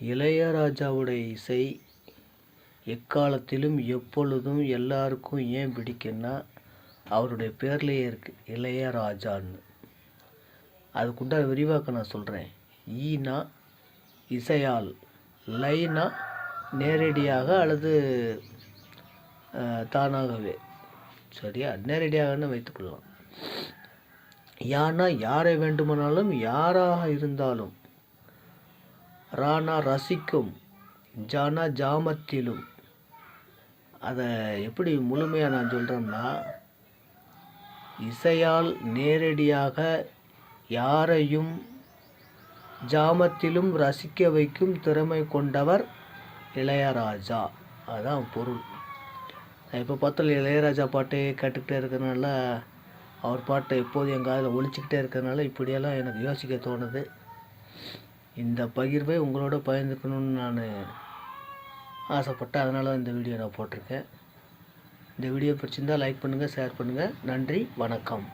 இளையராஜாவுடைய இசை எக்காலத்திலும் எப்பொழுதும் எல்லாருக்கும் ஏன் பிடிக்குன்னா அவருடைய பேர்லேயே இருக்குது இளையராஜான்னு. அதுக்குண்டான விரிவாக்கம் நான் சொல்கிறேன். ஈனா இசையால், லைனா நேரடியாக அல்லது தானாகவே, சரியா, நேரடியாகன்னு வைத்துக்கொள்ளலாம். யானா யாரை வேண்டுமானாலும் யாராக இருந்தாலும், ரானா ரசிக்கும், ஜானா ஜாமத்திலும். அதை எப்படி முழுமையாக நான் சொல்கிறேன்னா, இசையால் நேரடியாக யாரையும் ஜாமத்திலும் ரசிக்க வைக்கும் திறமை கொண்டவர் இளையராஜா. அதுதான் பொருள். நான் இப்போ பார்த்தாலும் இளையராஜா பாட்டே கேட்டுக்கிட்டே இருக்கிறதுனால, அவர் பாட்டை எப்போதும் என் காதில் ஒலிச்சிக்கிட்டே இருக்கிறதுனால இப்படியெல்லாம் எனக்கு யோசிக்க தோணுது. இந்த பகிர்வை உங்களோட பகிர்ந்துக்கணும்னு நான் ஆசைப்பட்டேன். அதனால தான் இந்த வீடியோ நான் போட்டிருக்கேன். இந்த வீடியோ பிடிச்சிருந்தால் லைக் பண்ணுங்கள், ஷேர் பண்ணுங்கள். நன்றி, வணக்கம்.